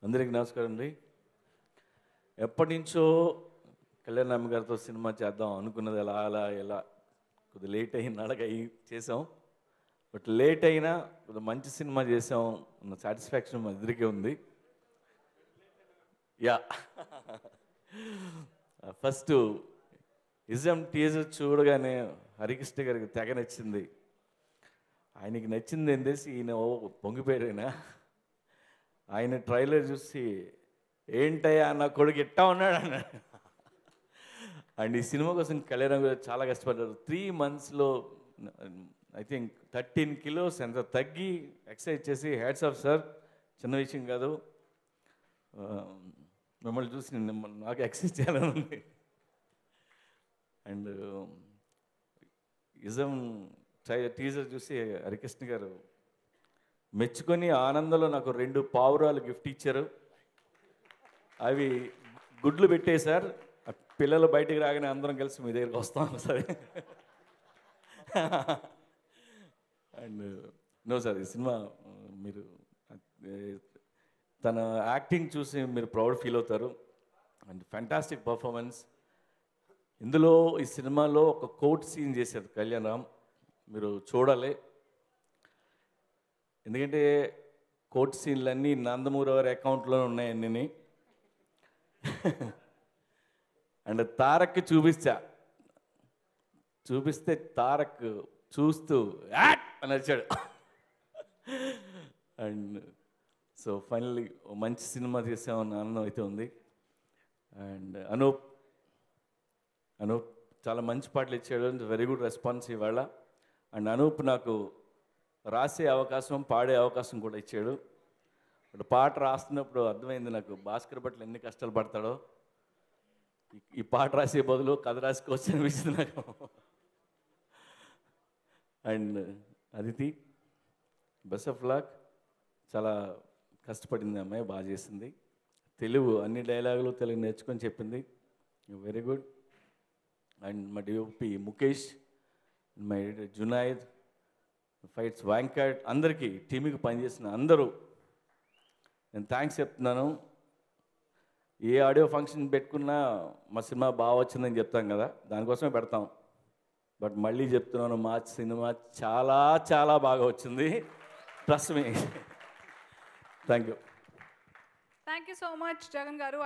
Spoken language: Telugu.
అందరికీ నమస్కారం అండి. ఎప్పటి నుంచో కళ్యాణ్ గారితో సినిమా చేద్దాం అనుకున్నది ఎలా కొద్దిగా లేట్ అయిన అడగయి చేసాం. బట్ లేట్ అయినా కొద్దిగా మంచి సినిమా చేసాం అన్న సాటిస్ఫాక్షన్ మా ఇద్దరికీ ఉంది. యా ఫస్ట్ ఇజం టీజర్ చూడగానే హరికృష్ణ గారికి తెగ నచ్చింది. ఆయనకి నచ్చింది ఏం తెలిసి ఈయన పొంగిపోయాడు. ఆయన ట్రైలర్ చూసి ఏంటయ్యా నా కొడుకు ఇట్టా ఉన్నాడు అన్నాడు. అండ్ ఈ సినిమా కోసం కళ్యాణ్ గారు చాలా కష్టపడ్డారు. 3 monthsలో ఐ థింక్ 13 kilos ఎంత తగ్గి ఎక్సర్సైజ్ చేసి హ్యాట్స్ ఆఫ్ సార్. చిన్న విషయం కాదు. మిమ్మల్ని చూసి నాకు ఎక్సర్సైజ్ చేయాలని ఉంది. అండ్ ఇజం టీజర్ చూసి హరికృష్ణ గారు మెచ్చుకొని ఆనందంలో నాకు 2 పావురాలు గిఫ్ట్ ఇచ్చారు. అవి గుడ్లు పెట్టేశారు. పిల్లలు బయటికి రాగానే అందరం కలిసి మీ దగ్గరికి వస్తాం సరే. అండ్ నో సార్, ఈ సినిమా మీరు తన యాక్టింగ్ చూసి మీరు ప్రౌడ్ ఫీల్ అవుతారు. And fantastic performance. ఇందులో ఈ సినిమాలో ఒక కోర్ట్ సీన్ చేశారు కళ్యాణ్ రామ్, మీరు చూడాలి. ఎందుకంటే కోర్ట్ సీన్లన్నీ నందమూరి వారి అకౌంట్లో ఉన్నాయన్నీ. అండ్ తారక్కి చూపిస్తే తారక్ చూస్తూ యాట్ అని వచ్చాడు. అండ్ సో ఫైనల్లీ మంచి సినిమా చేసామన్న ఆనందం అయితే ఉంది. అండ్ అనూప్ చాలా మంచి పాటలు ఇచ్చాడు. వెరీ గుడ్ రెస్పాన్స్ ఇవాళ. అండ్ అనూప్ నాకు రాసే అవకాశం, పాడే అవకాశం కూడా ఇచ్చాడు. ఇప్పుడు పాట రాస్తున్నప్పుడు అర్థమైంది నాకు భాస్కర్ భట్లు ఎన్ని కష్టాలు పడతాడో. ఈ పాట రాసే బదులు కథ రాసుకోవచ్చు అనిపించింది నాకు. And Aditi best of luck. చాలా కష్టపడింది అమ్మాయి, బాగా చేసింది. తెలుగు అన్ని డైలాగులు తెలుగు నేర్చుకొని చెప్పింది. Very good. అండ్ మా డిఓపి ముఖేష్, మై జునాయిద్, ఫైట్స్ వెంకట్, అందరికీ టీంకి పనిచేసిన అందరూ నేను థ్యాంక్స్ చెప్తున్నాను. ఏ ఆడియో ఫంక్షన్ పెట్టుకున్నా మా సినిమా బాగా వచ్చిందని చెప్తాం కదా, దానికోసమే పెడతాం. బట్ మళ్ళీ చెప్తున్నాను, మా సినిమా చాలా చాలా బాగా వచ్చింది. Trust me. Thank you so much Jagan గారు.